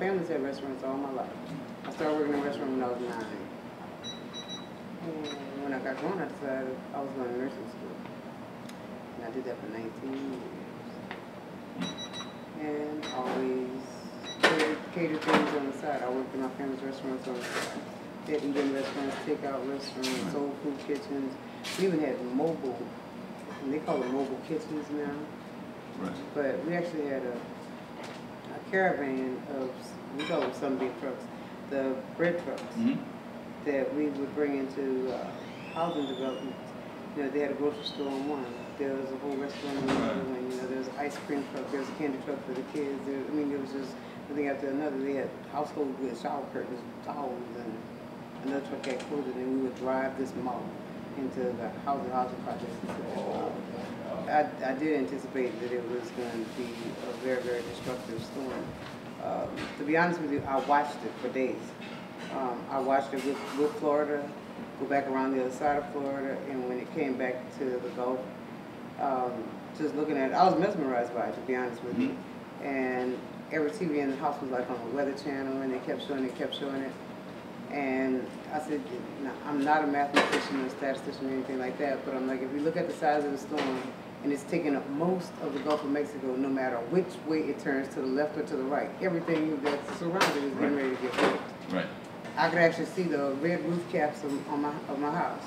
family's had restaurants all my life. I started working in a restaurant when I was 9. And when I got grown, I decided I was going to nursing school. And I did that for 19 years. And always catered things on the side. I worked in my family's restaurants on the side. Had eating restaurants, takeout restaurants, soul food kitchens. We even had mobile, and they call them mobile kitchens now. Right. But we actually had a caravan of, we call them Sunbeam trucks, the bread trucks that we would bring into housing developments. You know, they had a grocery store on one. There was a whole restaurant on the other one. You know, there was an ice cream truck. There was a candy truck for the kids. I mean, it was just one thing after another. They had household goods, shower curtains, towels, and another truck had clothing. And we would drive this mall into the housing projects. I did anticipate that it was going to be a very, very destructive storm. To be honest with you, I watched it for days. I watched it with Florida, go back around the other side of Florida, and when it came back to the Gulf, just looking at it, I was mesmerized by it, to be honest with you. And every TV in the house was like on the Weather Channel, and they kept showing it. And I said, no, I'm not a mathematician or a statistician or anything like that, but I'm like, if you look at the size of the storm, and it's taking up most of the Gulf of Mexico, no matter which way it turns, to the left or to the right, everything that's surrounded is getting ready to get hit. Right. I could actually see the red roof caps of my house.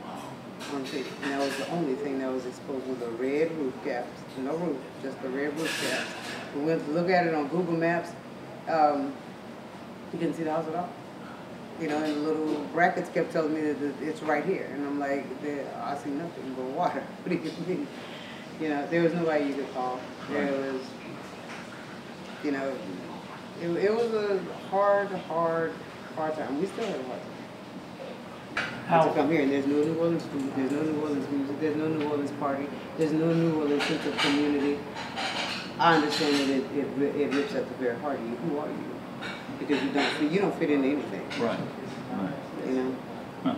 Wow. On tape. And that was the only thing that was exposed, was the red roof caps. No roof, just the red roof caps. We went to look at it on Google Maps. You couldn't see the house at all. You know, and the little brackets kept telling me that it's right here. And I'm like, I see nothing but water. What do you mean? You know, there was nobody you could call. There was, you know, it was a hard time. We still have a hard time. How to come here, and there's no New Orleans food, there's no New Orleans music, there's no New Orleans party, there's no New Orleans sense of community. I understand that it rips at the very heart of you. Who are you? Because you don't fit into anything. Right. You know. Huh.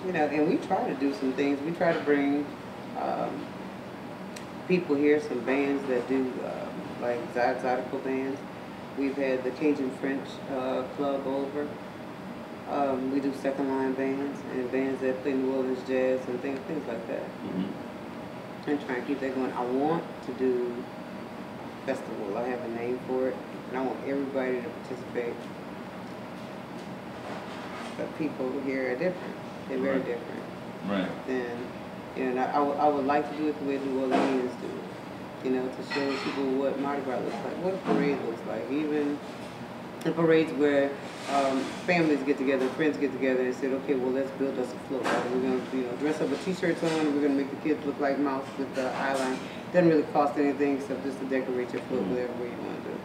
You know, and we try to do some things. We try to bring people here, some bands that do like zydeco bands. We've had the Cajun French club over. We do second line bands and bands that play New Orleans jazz and things like that. And try and keep that going. I want to do festival. I have a name for it, and I want everybody to participate. But people here are different. They're very different. Right. And I would like to do it the way New Orleans do it. You know, to show people what Mardi Gras looks like, what a parade looks like. Even the parades where families get together, friends get together and said, okay, well, let's build us a float. Right? We're going to, you know, dress up with t-shirts on, and we're going to make the kids look like mouse with the eyeline. Doesn't really cost anything except just to decorate your float whatever way you want to do.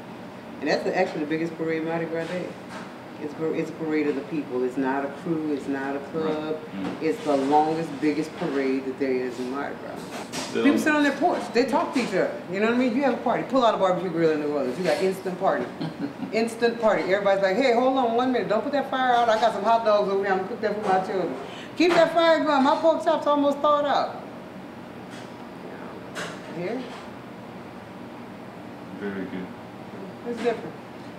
And that's actually the biggest parade Mardi Gras Day. It's a parade of the people. It's not a crew. It's not a club. It's the longest, biggest parade that there is in Mardi Gras. People sit on their porch. They talk to each other. You know what I mean? You have a party. Pull out a barbecue grill in New Orleans. You got instant party. Instant party. Everybody's like, hey, hold on 1 minute. Don't put that fire out. I got some hot dogs over here. I'm going to cook that for my children. Keep that fire going. My pork chop's almost thawed out. Here? Very good. It's different.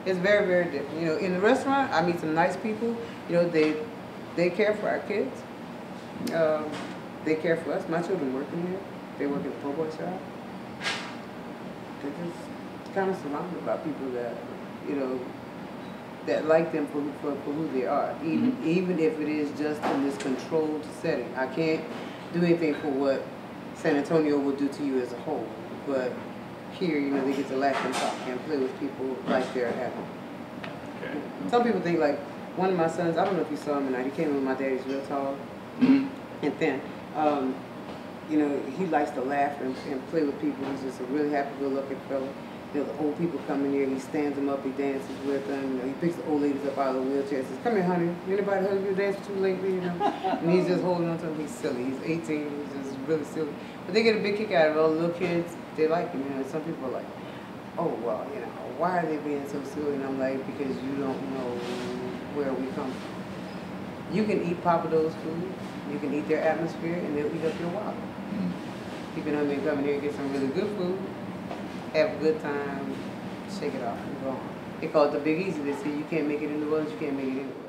It's very, very different. You know, in the restaurant, I meet some nice people. You know, they care for our kids. They care for us. My children work in here. They work at the po' boy shop. They're just kind of surrounded by people that, you know, that like them for who they are. Even if it is just in this controlled setting. I can't do anything for what San Antonio will do to you as a whole. But here, you know, they get to laugh and talk and play with people like they're at home. Okay. Some people think, like, one of my sons, I don't know if you saw him tonight, he came with my daddy's real tall and thin. You know, he likes to laugh and play with people. He's just a really happy-go-lucky fellow. You know, the old people come in here, he stands them up, he dances with them. You know, he picks the old ladies up out of the wheelchair and says, come here, honey. Anybody hug you dance too lately? You know? And he's just holding on to them. He's silly. He's 18. He's just really silly. But they get a big kick out of it. All the little kids, they like him. You know, some people are like, oh, well, you know, why are they being so silly? And I'm like, because you don't know where we come from. You can eat Papa Do's food. You can eat their atmosphere, and they'll eat up your wallet. You can come in here and get some really good food, have a good time, shake it off and go on. They call it the Big Easy. They say you can't make it in New Orleans, you can't make it anywhere.